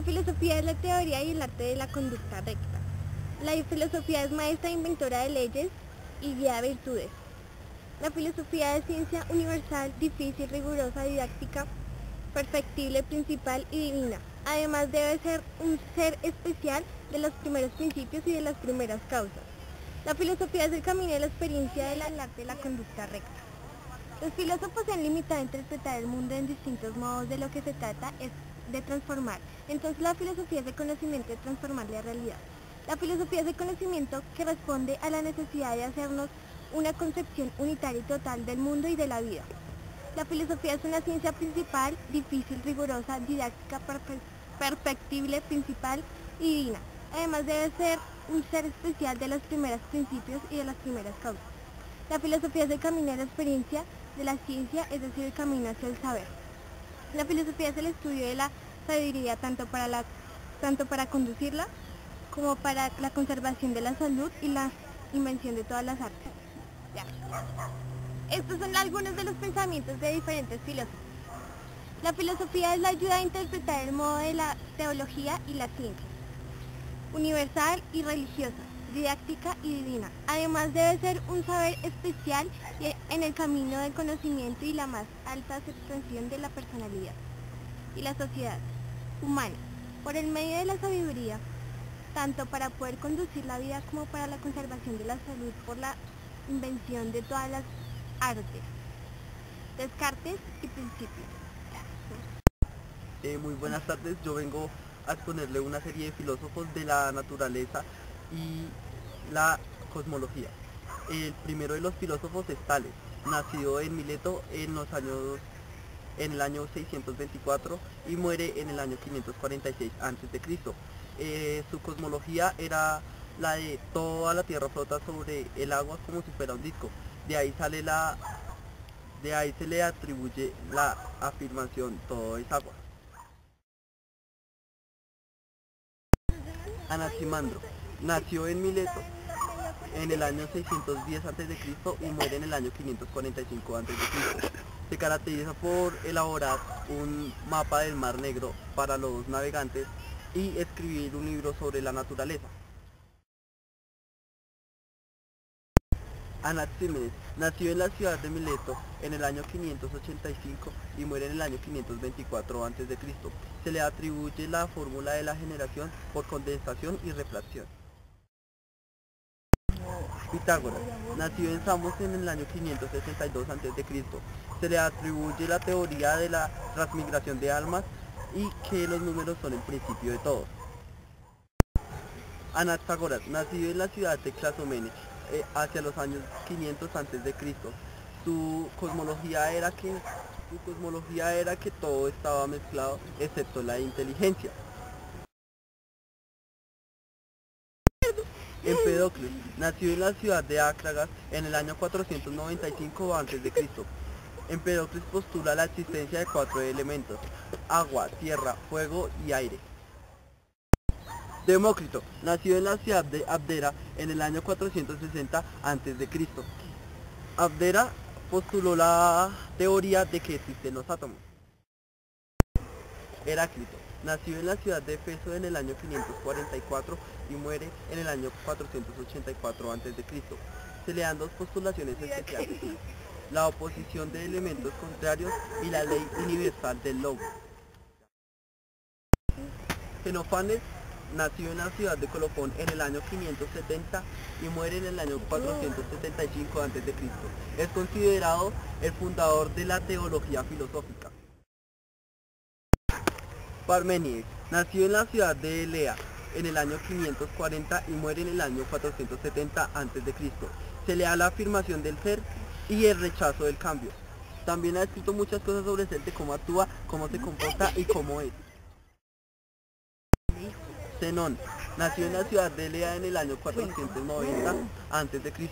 filosofía es la teoría y el arte de la conducta recta. La filosofía es maestra e inventora de leyes y guía de virtudes. La filosofía es ciencia universal, difícil, rigurosa, didáctica, perfectible, principal y divina. Además debe ser un ser especial de los primeros principios y de las primeras causas. La filosofía es el camino de la experiencia del arte de la conducta recta. Los filósofos se han limitado a interpretar el mundo en distintos modos. De lo que se trata es de transformar. Entonces la filosofía es el conocimiento de transformar la realidad. La filosofía es el conocimiento que responde a la necesidad de hacernos una concepción unitaria y total del mundo y de la vida. La filosofía es una ciencia principal, difícil, rigurosa, didáctica, perfectible, principal y divina. Además debe ser un ser especial de los primeros principios y de las primeras causas. La filosofía es el camino de la experiencia de la ciencia, es decir, el camino hacia el saber. La filosofía es el estudio de la sabiduría tanto para conducirla como para la conservación de la salud y la invención de todas las artes. Ya. Estos son algunos de los pensamientos de diferentes filósofos. La filosofía es la ayuda a interpretar el modo de la teología y la ciencia, universal y religiosa, didáctica y divina. Además debe ser un saber especial en el camino del conocimiento y la más alta expresión de la personalidad y la sociedad humana, por el medio de la sabiduría, tanto para poder conducir la vida como para la conservación de la salud por la invención de todas las artes, Descartes y Principios. Muy buenas tardes, yo vengo a exponerle una serie de filósofos de la naturaleza y la cosmología. El primero de los filósofos es Tales, nacido en Mileto en el año 624 y muere en el año 546 a.C. Su cosmología era la de toda la tierra flota sobre el agua como si fuera un disco. De ahí se le atribuye la afirmación todo es agua. Anaximandro nació en Mileto en el año 610 a.C. y muere en el año 545 a.C. Se caracteriza por elaborar un mapa del Mar Negro para los navegantes y escribir un libro sobre la naturaleza. Anaxímenes nació en la ciudad de Mileto en el año 585 y muere en el año 524 a.C. Se le atribuye la fórmula de la generación por condensación y refracción. Pitágoras nació en Samos en el año 562 a.C. Se le atribuye la teoría de la transmigración de almas y que los números son el principio de todo. Anaxágoras nació en la ciudad de Clazomene hacia los años 500 a.C. Su cosmología era que todo estaba mezclado excepto la inteligencia. Empedocles nació en la ciudad de Acragas en el año 495 a.C. Empedocles postula la existencia de 4 elementos: agua, tierra, fuego y aire. Demócrito nació en la ciudad de Abdera en el año 460 a.C. Abdera postuló la teoría de que existen los átomos. Heráclito nació en la ciudad de Éfeso en el año 544 y muere en el año 484 a.C. Se le dan dos postulaciones especiales: la oposición de elementos contrarios y la ley universal del logos. Xenofanes nació en la ciudad de Colofón en el año 570 y muere en el año 475 a.C. Es considerado el fundador de la teología filosófica. Parménides nació en la ciudad de Elea en el año 540 y muere en el año 470 a.C. Se le da la afirmación del ser y el rechazo del cambio. También ha escrito muchas cosas sobre el ser, de cómo actúa, cómo se comporta y cómo es. Zenón nació en la ciudad de Elea en el año 490 a.C.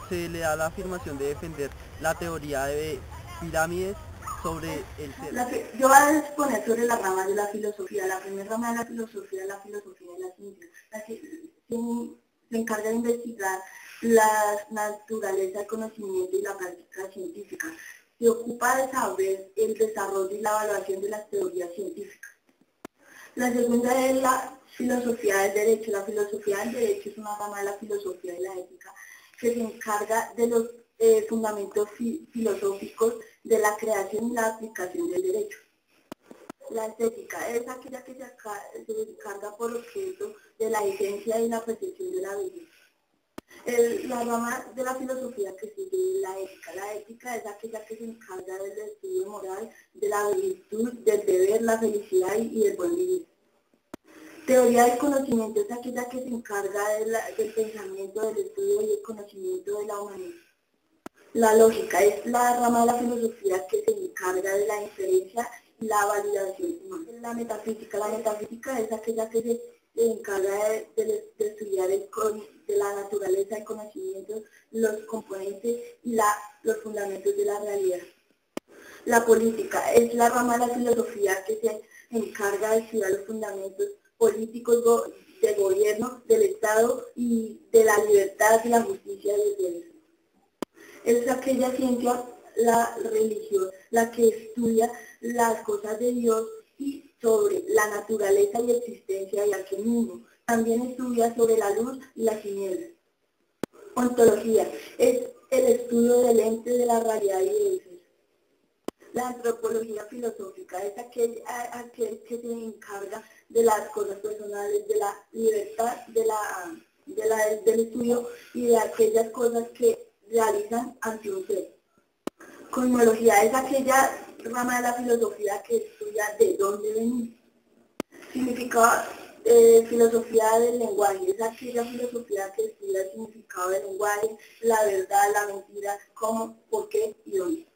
Se le da la afirmación de defender la teoría de pirámides sobre el ser. Yo voy a exponer sobre las ramas de la filosofía. La primera rama de la filosofía es la filosofía de la ciencia. Se encarga de investigar la naturaleza, el conocimiento y la práctica científica. Se ocupa de saber el desarrollo y la evaluación de las teorías científicas. La segunda es la filosofía del derecho. La filosofía del derecho es una rama de la filosofía y la ética que se encarga de los fundamentos filosóficos de la creación y la aplicación del derecho. La estética es aquella que se encarga por objeto de la esencia y la percepción de la belleza. La rama de la filosofía que sigue es la ética. La ética es aquella que se encarga del estudio moral, de la virtud, del deber, la felicidad y del buen vivir. Teoría del conocimiento es aquella que se encarga del pensamiento, del estudio y el conocimiento de la humanidad. La lógica es la rama de la filosofía que se encarga de la inferencia y la validación humana. La metafísica es aquella que se encarga de estudiar de la naturaleza, el conocimiento, los componentes y los fundamentos de la realidad. La política es la rama de la filosofía que se encarga de estudiar los fundamentos políticos del gobierno, del Estado y de la libertad, de la justicia y del derecho. Es aquella ciencia, la religión, la que estudia las cosas de Dios y sobre la naturaleza y existencia de aquel mundo. También estudia sobre la luz y las tinieblas. Ontología es el estudio del ente de la realidad y del ser. La antropología filosófica es aquel que se encarga de las cosas personales, de la libertad, del estudio y de aquellas cosas que realizan ante un ser. Cosmología es aquella rama de la filosofía que estudia de dónde venimos. Significado, filosofía del lenguaje es aquella filosofía que estudia el significado del lenguaje, la verdad, la mentira, cómo, por qué y dónde.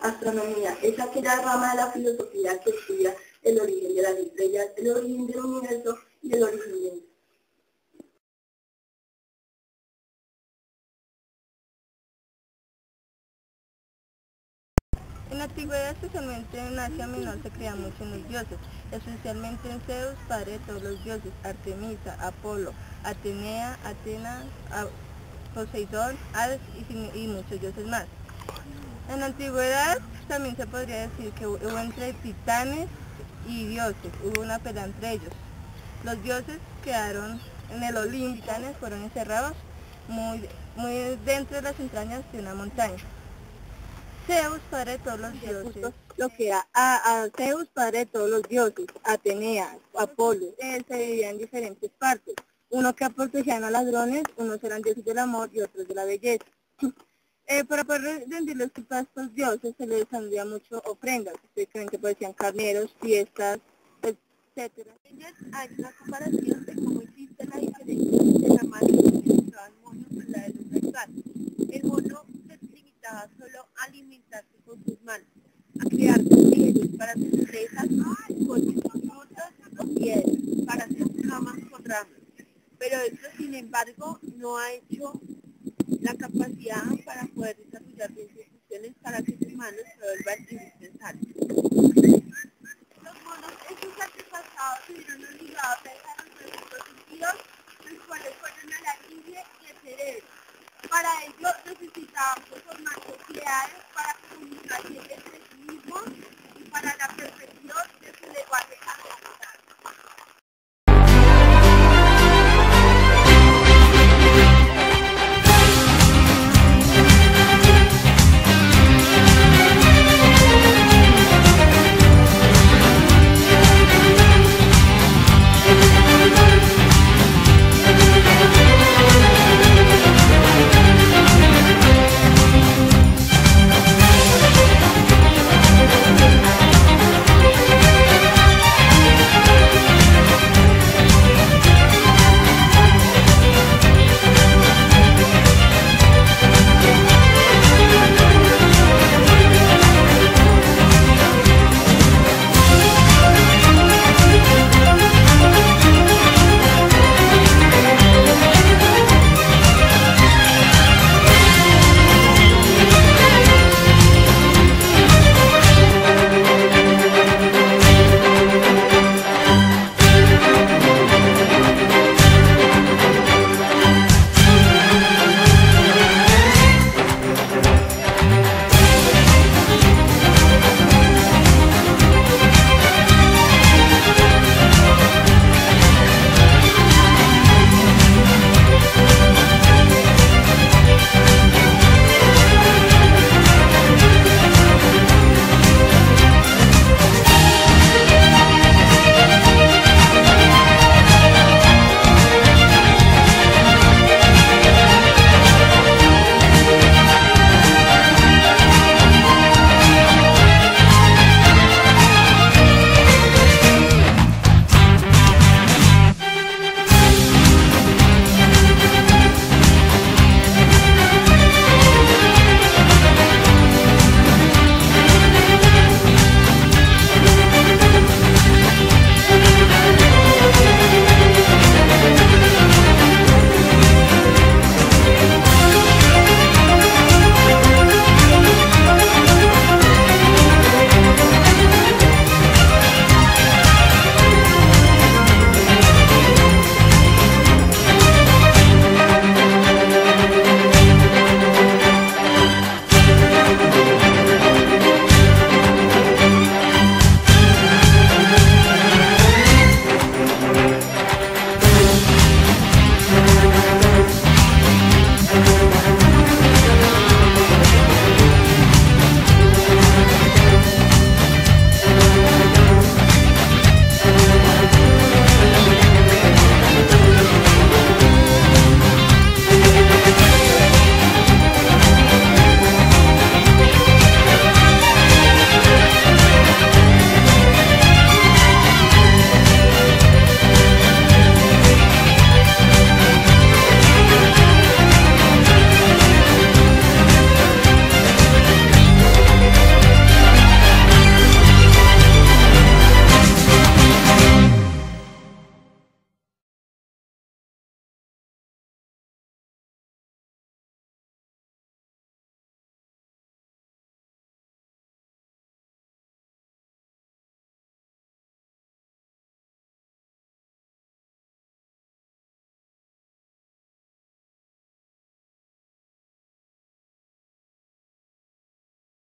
Astronomía es aquella rama de la filosofía que estudia el origen de las estrellas, el origen del universo y el origen del mundo. En la antigüedad, especialmente en Asia Menor, se creía mucho en los dioses, especialmente en Zeus, padre de todos los dioses, Artemisa, Apolo, Atenea, Atena, Poseidón, Hades y muchos dioses más. En la antigüedad también se podría decir que hubo entre titanes y dioses, hubo una pelea entre ellos. Los dioses quedaron en el Olimpo, los titanes fueron encerrados muy dentro de las entrañas de una montaña. Zeus, padre de todos los dioses, lo que era a Zeus, padre de todos los dioses, Atenea, Apolo, se dividía en diferentes partes. Uno que protegían a ladrones, unos eran dioses del amor y otros de la belleza. Para poder rendir los cultos a estos dioses se les hacía mucho ofrendas, específicamente parecían carneros, fiestas, etc. Hay una comparación de cómo existe la diferencia entre la magia que utilizaba el mono con la de los sexual. El mono se limitaba solo a alimentarse con sus manos, a crear mujeres para sus presas con frutos o piedras, para hacer camas con ramas. Pero esto, sin embargo, no ha hecho la capacidad para poder desarrollar bien sus funciones para que sus manos se vuelvan indispensables. Los monos en sus antepasados se vieron obligados a desarrollar sus sentidos, los cuales fueron a la ingle y el cerebro. Para ello necesitaban formar sociedades para comunicarse entre sí mismos y para la perfección de su lenguaje.